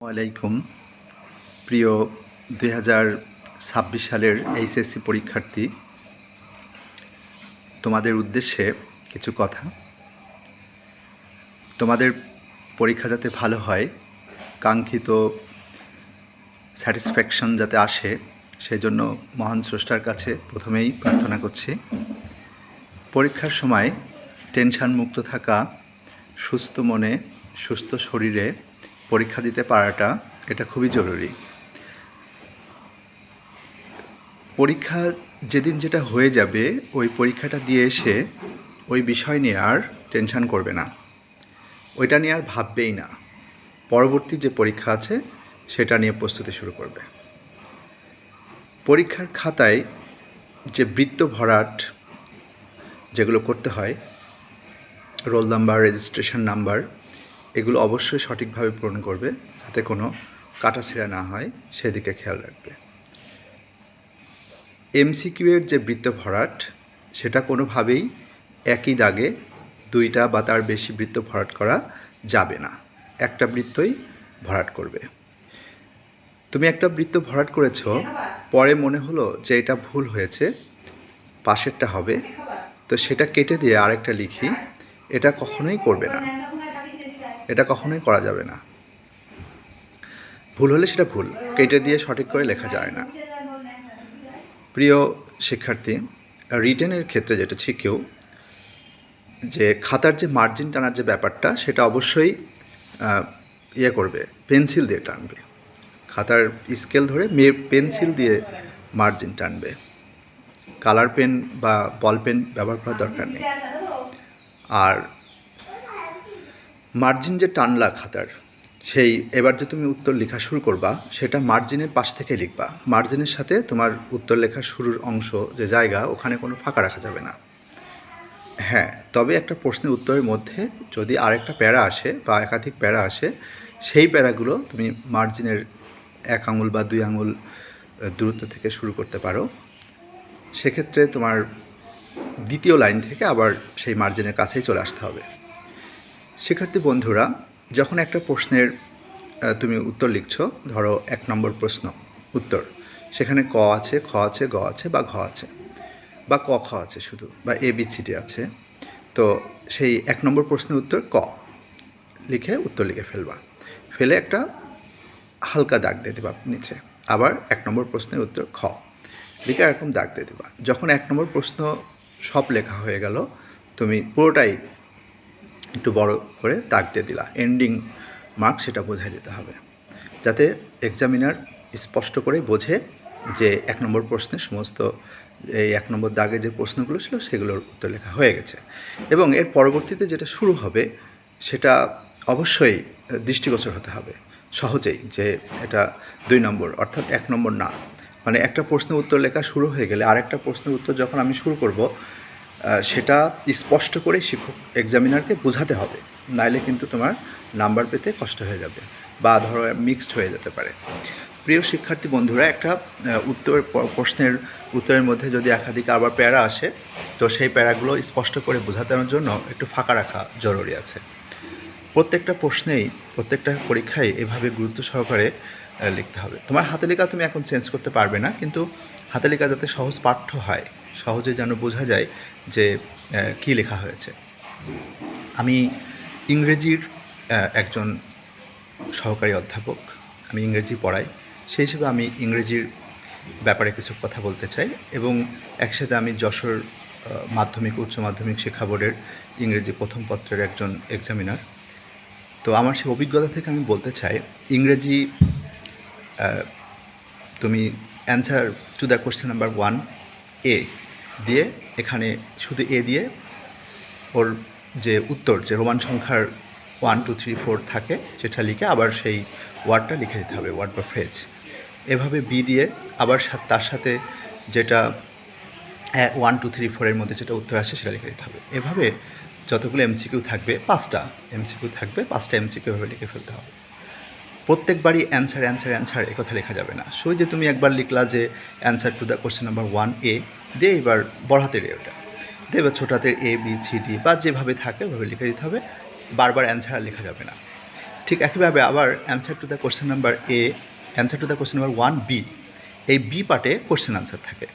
আলাইকুম প্রিয় 2026 সালের এইচএসসি পরীক্ষার্থী, তোমাদের উদ্দেশ্যে কিছু কথা। তোমাদের পরীক্ষা যাতে ভালো হয়, কাঙ্ক্ষিত স্যাটিসফ্যাকশন যাতে আসে, সেই জন্য মহান স্রষ্টার কাছে প্রথমেই প্রার্থনা করছি। পরীক্ষার সময় টেনশন মুক্ত থাকা, সুস্থ মনে সুস্থ শরীরে পরীক্ষা দিতে পারাটা এটা খুবই জরুরি। পরীক্ষা যেদিন যেটা হয়ে যাবে, ওই পরীক্ষাটা দিয়ে এসে ওই বিষয় নিয়ে আর টেনশন করবে না, ওইটা নিয়ে আর ভাববেই না। পরবর্তী যে পরীক্ষা আছে সেটা নিয়ে প্রস্তুতি শুরু করবে। পরীক্ষার খাতায় যে বৃত্ত ভরাট যেগুলো করতে হয়, রোল নাম্বার, রেজিস্ট্রেশন নাম্বার, এগুলো অবশ্যই সঠিকভাবে পূরণ করবে, যাতে কোনো কাটাছেঁড়া না হয় সেদিকে খেয়াল রাখবে। এমসিকিউ এর যে বৃত্ত ভরাট, সেটা কোনোভাবেই একই দাগে দুইটা বা তার বেশি বৃত্ত ভরাট করা যাবে না, একটা বৃত্তই ভরাট করবে। তুমি একটা বৃত্ত ভরাট করেছ, পরে মনে হলো যে এটা ভুল হয়েছে, পাশেরটা হবে, তো সেটা কেটে দিয়ে আরেকটা লিখি, এটা কখনোই করবে না, এটা কখনোই করা যাবে না। ভুল হলে সেটা ভুল, কেটে দিয়ে সঠিক করে লেখা যায় না। প্রিয় শিক্ষার্থী, রিটেনের ক্ষেত্রে যেটা শিখেও যে খাতার যে মার্জিন টানার যে ব্যাপারটা, সেটা অবশ্যই করবে, পেন্সিল দিয়ে টানবে। খাতার স্কেল ধরে পেন্সিল দিয়ে মার্জিন টানবে, কালার পেন বা বল পেন ব্যবহার করার দরকার নেই। আর মার্জিন যে টানলা খাতার, সেই এবার যে তুমি উত্তর লেখা শুরু করবা, সেটা মার্জিনের পাশ থেকে লিখবা। মার্জিনের সাথে তোমার উত্তর লেখার শুরুর অংশ যে জায়গা, ওখানে কোনো ফাঁকা রাখা যাবে না। হ্যাঁ, তবে একটা প্রশ্নের উত্তরের মধ্যে যদি আরেকটা প্যারা আসে বা একাধিক প্যারা আসে, সেই প্যারাগুলো তুমি মার্জিনের 1 আঙুল বা 2 আঙুল দূরত্ব থেকে শুরু করতে পারো। সেক্ষেত্রে তোমার দ্বিতীয় লাইন থেকে আবার সেই মার্জিনের কাছেই চলে আসতে হবে। শিক্ষার্থী বন্ধুরা, যখন একটা প্রশ্নের তুমি উত্তর লিখছো, ধরো 1 নম্বর প্রশ্ন উত্তর, সেখানে ক আছে, খ আছে, গ আছে বা ঘ আছে, বা ক খ আছে শুধু, বা ABCD আছে, তো সেই 1 নম্বর প্রশ্নের উত্তর ক লিখে উত্তর লিখে ফেলবা, ফেলে একটা হালকা দাগ দিয়ে দেবা নিচে। আবার 1 নম্বর প্রশ্নের উত্তর খ লিখে এরকম দাগ দিয়ে দেবা। যখন 1 নম্বর প্রশ্ন সব লেখা হয়ে গেল, তুমি পুরোটাই একটু বড় করে দাগ দিয়ে দিলা, এন্ডিং মার্ক সেটা বোঝাই দিতে হবে, যাতে এক্সামিনার স্পষ্ট করে বোঝে যে 1 নম্বর প্রশ্নের সমস্ত এই 1 নম্বর দাগে যে প্রশ্নগুলো ছিল সেগুলোর উত্তর লেখা হয়ে গেছে। এবং এর পরবর্তীতে যেটা শুরু হবে সেটা অবশ্যই দৃষ্টিগোচর হতে হবে সহজেই, যে এটা 2 নম্বর অর্থাৎ 1 নম্বর না। মানে একটা প্রশ্নের উত্তর লেখা শুরু হয়ে গেলে আরেকটা প্রশ্নের উত্তর যখন আমি শুরু করব, সেটা স্পষ্ট করে শিক্ষক এক্সামিনারকে বোঝাতে হবে, নাইলে কিন্তু তোমার নাম্বার পেতে কষ্ট হয়ে যাবে বা ধরো মিক্সড হয়ে যেতে পারে। প্রিয় শিক্ষার্থী বন্ধুরা, একটা প্রশ্নের উত্তরের মধ্যে যদি একাধিক আবার প্যারা আসে, তো সেই প্যারাগুলো স্পষ্ট করে বোঝানোর জন্য একটু ফাঁকা রাখা জরুরি আছে। প্রত্যেকটা প্রশ্নেই, প্রত্যেকটা পরীক্ষায় এভাবে গুরুত্ব সহকারে লিখতে হবে। তোমার হাতে লেখা তুমি এখন চেঞ্জ করতে পারবে না, কিন্তু হাতে লেখা যাতে সহজ পাঠ্য হয়, সহজে যেন বোঝা যায় যে কী লেখা হয়েছে। আমি ইংরেজির একজন সহকারী অধ্যাপক, আমি ইংরেজি পড়াই, সেই হিসেবে আমি ইংরেজির ব্যাপারে কিছু কথা বলতে চাই। এবং একসাথে আমি যশোর মাধ্যমিক উচ্চ মাধ্যমিক শিক্ষা বোর্ডের ইংরেজি প্রথম পত্রের একজন এক্সামিনার। তো আমার সেই অভিজ্ঞতা থেকে আমি বলতে চাই, ইংরেজি তুমি answer to the question number 1 এ দিয়ে, এখানে শুধু এ দিয়ে ওর যে উত্তর, যে রোমান সংখ্যার 1 2 3 4 থাকে, সেটা লিখে আবার সেই ওয়ার্ডটা লিখে দিতে হবে, ওয়ার্ড বা ফ্রেজ। এভাবে বি দিয়ে আবার তার সাথে যেটা 1 2 3 4 এর মধ্যে যেটা উত্তর আসে সেটা লিখে দিতে হবে। এভাবে যতগুলো এমসিকিউ থাকবে, 5টা এমসিকিউ থাকবে, 5টা এমসিকিউ এভাবে লিখে ফেলতে হবে। প্রত্যেকবারই অ্যান্সার অ্যান্সার অ্যান্সার এ কথা লেখা যাবে না। শুধু যে তুমি একবার লিখলা যে answer to the question number 1 এ দিয়ে, এবার বড় হাতের ওটা দিয়ে, এবার ছোটো হাতের ABCD বা যেভাবে থাকে ওভাবে লিখে দিতে হবে, বারবার অ্যান্সার লেখা যাবে না। ঠিক একইভাবে আবার answer to the question number A, answer to the question number 1B, এই বি পার্টে কোশ্চেন আনসার থাকে।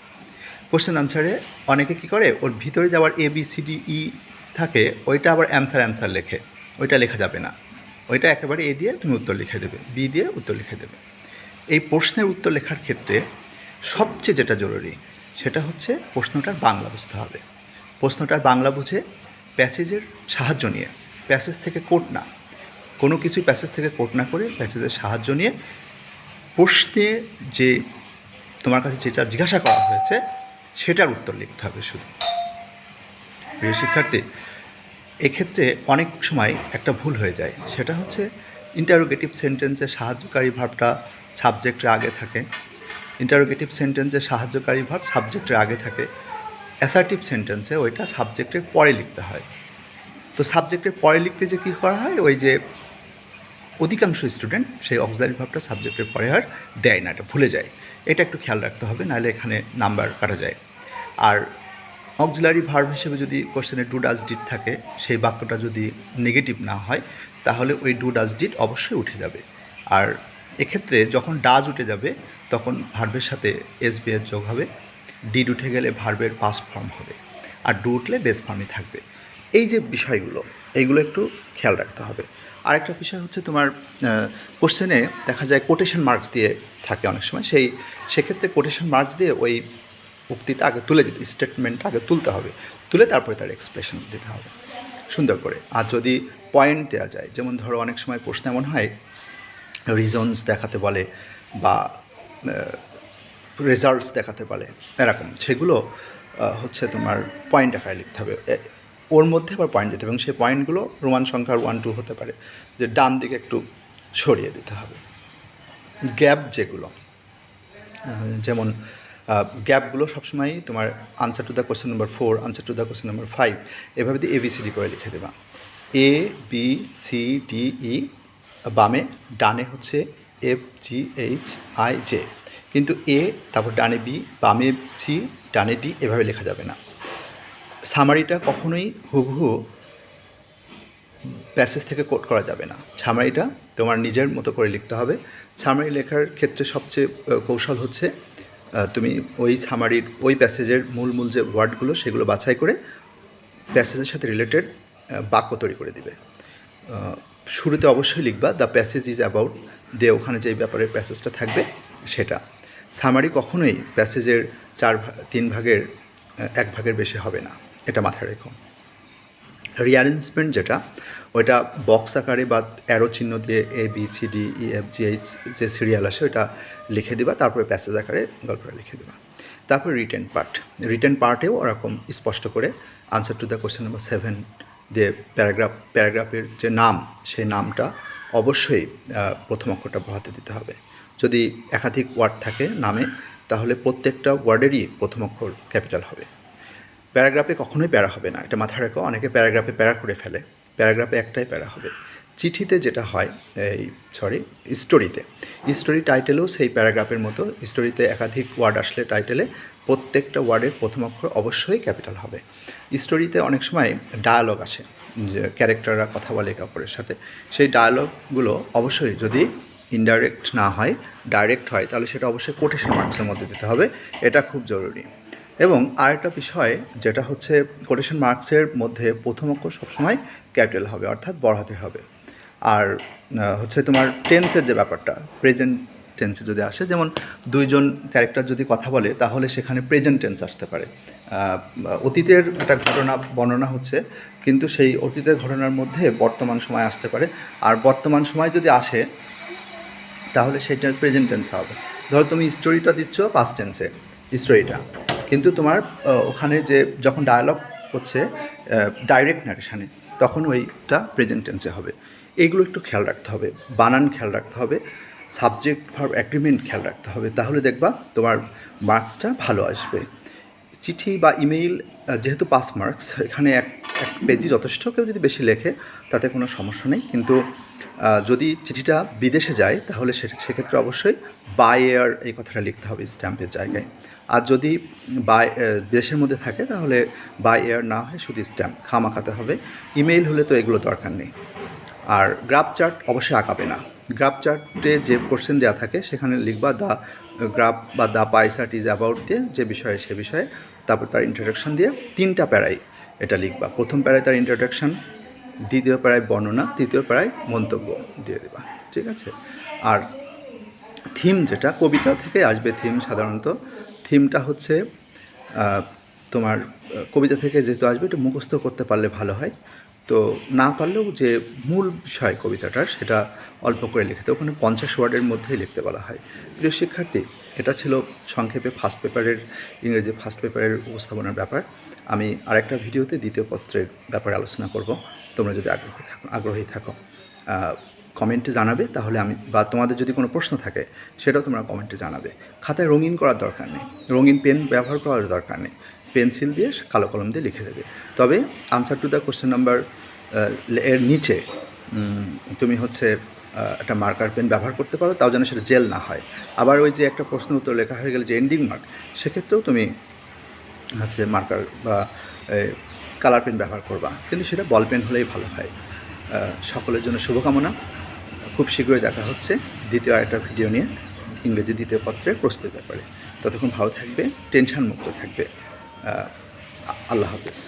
কোশ্চেন আনসারে অনেকে কী করে, ওর ভিতরে যে আবার ABCDE থাকে, ওইটা আবার অ্যান্সার লেখে, ওইটা লেখা যাবে না। ওইটা একেবারে এ দিয়ে তুমি উত্তর লিখে দেবে, বি দিয়ে উত্তর লিখে দেবে। এই প্রশ্নের উত্তর লেখার ক্ষেত্রে সবচেয়ে যেটা জরুরি সেটা হচ্ছে প্রশ্নটার বাংলা বুঝতে হবে। প্রশ্নটার বাংলা বুঝে প্যাসেজের সাহায্য নিয়ে, প্যাসেজ থেকে কোট না, কোনো কিছুই প্যাসেজ থেকে কোট না করে প্যাসেজের সাহায্য নিয়ে প্রশ্নে যে তোমার কাছে যেটা জিজ্ঞাসা করা হয়েছে সেটার উত্তর লিখতে হবে শুধু। প্রিয় শিক্ষার্থী, এক্ষেত্রে অনেক সময় একটা ভুল হয়ে যায়, সেটা হচ্ছে ইন্টারোগেটিভ সেন্টেন্সের সাহায্যকারী ভার্বটা সাবজেক্টের আগে থাকে, ইন্টারোগেটিভ সেন্টেন্সের সাহায্যকারী ভার্ব সাবজেক্টের আগে থাকে, অ্যাসার্টিভ সেন্টেন্সে ওইটা সাবজেক্টের পরে লিখতে হয়। তো সাবজেক্টের পরে লিখতে যে কী করা হয়, ওই যে অধিকাংশ স্টুডেন্ট সেই অক্সিলারি ভার্বটা সাবজেক্টের পরে আর দেয় না, এটা ভুলে যায়। এটা একটু খেয়াল রাখতে হবে, নাহলে এখানে নাম্বার কাটা যায়। আর অক্সিলারি ভার্ব হিসেবে যদি কোশ্চেনে ডু ডাজ ডিড থাকে, সেই বাক্যটা যদি নেগেটিভ না হয় তাহলে ওই ডু ডাজ ডিড অবশ্যই উঠে যাবে। আর এক্ষেত্রে যখন ডাজ উঠে যাবে তখন ভার্বের সাথে এসবি এর যোগ হবে, ডিড উঠে গেলে ভার্বের পাস্ট ফর্ম হবে, আর ডু উঠলে বেস ফর্মই থাকবে। এই যে বিষয়গুলো, এইগুলো একটু খেয়াল রাখতে হবে। আরেকটা বিষয় হচ্ছে তোমার কোশ্চেনে দেখা যায় কোটেশন মার্কস দিয়ে থাকে অনেক সময়, সেক্ষেত্রে কোটেশন মার্কস দিয়ে ওই উক্তিটা আগে তুলে দিতে, স্টেটমেন্টটা আগে তুলতে হবে, তুলে তারপরে তার এক্সপ্রেশন দিতে হবে সুন্দর করে। আর যদি পয়েন্ট দেওয়া যায়, যেমন ধরো অনেক সময় প্রশ্ন এমন হয় রিজনস দেখাতে বলে বা রেজাল্টস দেখাতে বলে, এরকম সেগুলো হচ্ছে তোমার পয়েন্ট আকারে লিখতে হবে, ওর মধ্যে আবার পয়েন্ট দিতে হবে, এবং সেই পয়েন্টগুলো রোমান সংখ্যার 1, 2 হতে পারে, যে ডান দিকে একটু সরিয়ে দিতে হবে। গ্যাপ যেগুলো, যেমন গ্যাপগুলো সবসময়ই তোমার answer to the question number 4, answer to the question number 5 এভাবে দিয়ে ABCD করে লিখে দেবা। ABCDE, বামে, ডানে হচ্ছে FGHIJ, কিন্তু এ, তারপর ডানে বি, বামে সি, ডানে ডি, এভাবে লেখা যাবে না। সামারিটা কখনোই হুবহু প্যাসেজ থেকে কোট করা যাবে না, সামারিটা তোমার নিজের মতো করে লিখতে হবে। সামারি লেখার ক্ষেত্রে সবচেয়ে কৌশল হচ্ছে তুমি ওই সামারির ওই প্যাসেজের মূল যে ওয়ার্ডগুলো সেগুলো বাছাই করে প্যাসেজের সাথে রিলেটেড বাক্য তৈরি করে দিবে। শুরুতে অবশ্যই লিখবা দ্য প্যাসেজ ইজ অ্যাবাউট, দিয়ে ওখানে যেই ব্যাপারের প্যাসেজটা থাকবে সেটা। সামারি কখনোই প্যাসেজের 3 ভাগের 1 ভাগের বেশি হবে না, এটা মাথায় রেখো। রিঅ্যারেঞ্জমেন্ট যেটা, ওইটা বক্স আকারে বা অ্যারো চিহ্ন দিয়ে ABCDEFGH যে সিরিয়াল আসে ওইটা লিখে দিবা, তারপরে প্যাসেজ আকারে গল্পটা লিখে দেবা। তারপর রিটেন পার্টেও ওরকম স্পষ্ট করে answer to the question number 7 দিয়ে প্যারাগ্রাফের যে নাম, সেই নামটা অবশ্যই প্রথম অক্ষরটা বড়াতে দিতে হবে। যদি একাধিক ওয়ার্ড থাকে নামে, তাহলে প্রত্যেকটা ওয়ার্ডেরই প্রথম অক্ষর ক্যাপিটাল হবে। প্যারাগ্রাফে কখনোই প্যারা হবে না, এটা মাথায় রেখো। অনেকে প্যারাগ্রাফে প্যারা করে ফেলে, প্যারাগ্রাফে একটাই প্যারা হবে। চিঠিতে যেটা হয়, স্টোরি টাইটেলেও সেই প্যারাগ্রাফের মতো, স্টোরিতে একাধিক ওয়ার্ড আসলে টাইটেলে প্রত্যেকটা ওয়ার্ডের প্রথম অক্ষর অবশ্যই ক্যাপিটাল হবে। স্টোরিতে অনেক সময় ডায়ালগ আসে, যে ক্যারেক্টাররা কথা বলে একে অপরের সাথে, সেই ডায়ালগগুলো অবশ্যই যদি ইনডাইরেক্ট না হয়, ডাইরেক্ট হয়, তাহলে সেটা অবশ্যই কোটেশন মার্কসের মধ্যে দিতে হবে, এটা খুব জরুরি। এবং আরেকটা বিষয় যেটা হচ্ছে কোটেশন মার্কসের মধ্যে প্রথম অক্ষর সবসময় ক্যাপিটাল হবে, অর্থাৎ বড় হাতের হবে। আর হচ্ছে তোমার টেন্সের যে ব্যাপারটা, প্রেজেন্ট টেন্সে যদি আসে, যেমন 2 জন ক্যারেক্টার যদি কথা বলে তাহলে সেখানে প্রেজেন্ট টেন্স আসতে পারে। অতীতের একটা ঘটনা বর্ণনা হচ্ছে, কিন্তু সেই অতীতের ঘটনার মধ্যে বর্তমান সময় আসতে পারে, আর বর্তমান সময় যদি আসে তাহলে সেটা প্রেজেন্ট টেন্স হবে। ধরো তুমি স্টোরিটা দিচ্ছ পাস্ট টেন্সে, স্টোরিটা, কিন্তু তোমার ওখানে যে যখন ডায়ালগ হচ্ছে ডাইরেক্ট ন্যারেশানে, তখন ওইটা প্রেজেন্ট টেন্সে হবে। এইগুলো একটু খেয়াল রাখতে হবে, বানান খেয়াল রাখতে হবে, সাবজেক্ট ভার্ব অ্যাগ্রিমেন্ট খেয়াল রাখতে হবে, তাহলে দেখবা তোমার মার্কসটা ভালো আসবে। চিঠি বা ইমেইল যেহেতু পাস মার্কস, এখানে এক পেজই যথেষ্ট, কেউ যদি বেশি লেখে তাতে কোনো সমস্যা নেই, কিন্তু যদি চিঠিটা বিদেশে যায় তাহলে সেক্ষেত্রে অবশ্যই বাই এয়ার এই কথাটা লিখতে হবে স্ট্যাম্পের জায়গায়। আর যদি দেশের মধ্যে থাকে তাহলে বাই এয়ার না হয় শুধু স্ট্যাম্প খামাখাতে হবে। ইমেইল হলে তো এগুলো দরকার নেই। আর গ্রাফ চার্ট অবশ্যই আঁকাবে না। গ্রাফ চার্টে যে কোশ্চেন দেওয়া থাকে সেখানে লিখবা দ্য গ্রাফ বা the pie chart is about দিয়ে যে বিষয়ে সে বিষয়ে, তারপর তার ইন্ট্রোডাকশান দিয়ে 3টা প্যারায় এটা লিখবা। প্রথম প্যারায় তার ইন্ট্রোডাকশান, দ্বিতীয় প্যারায় বর্ণনা, তৃতীয় প্যারায় মন্তব্য দিয়ে দেবা, ঠিক আছে? আর থিম যেটা কবিতা থেকে আসবে, থিম সাধারণত থিমটা হচ্ছে তোমার কবিতা থেকে যেহেতু আসবে একটু মুখস্থ করতে পারলে ভালো হয়। তো না পারলেও যে মূল বিষয় কবিতাটার সেটা অল্প করে লিখতে, ওখানে 50 ওয়ার্ডের মধ্যেই লিখতে বলা হয়। প্রিয় শিক্ষার্থী, এটা ছিল সংক্ষেপে ফার্স্ট পেপারের ইংরেজি ফার্স্ট পেপারের উপস্থাপনার ব্যাপার। আমি আরেকটা ভিডিওতে দ্বিতীয় পত্রের ব্যাপারে আলোচনা করব। তোমরা যদি আগ্রহী থাকো কমেন্টে জানাবে, তাহলে আমি বা তোমাদের যদি কোনো প্রশ্ন থাকে সেটাও তোমরা কমেন্টে জানাবে। খাতায় রঙিন করার দরকার নেই, রঙিন পেন ব্যবহার করার দরকার নেই, পেন্সিল দিয়ে কালো কলম দিয়ে লিখে দেবে। তবে answer to the question number এর নিচে তুমি হচ্ছে একটা মার্কার পেন ব্যবহার করতে পারো, তাও যেন সেটা জেল না হয়। আবার ওই যে একটা প্রশ্ন উত্তর লেখা হয়ে গেলে যে এন্ডিং মার্ক, সেক্ষেত্রেও তুমি হচ্ছে মার্কার বা কালার পেন ব্যবহার করবা, কিন্তু সেটা বল পেন হলেই ভালো হয়। সকলের জন্য শুভকামনা। খুব শীঘ্রই দেখা হচ্ছে দ্বিতীয় আরেকটা ভিডিও নিয়ে ইংরেজি দ্বিতীয় পত্রের প্রস্তুতির ব্যাপারে। ততক্ষণ ভালো থাকবে, টেনশন মুক্ত থাকবে। আল্লাহ হাফেজ।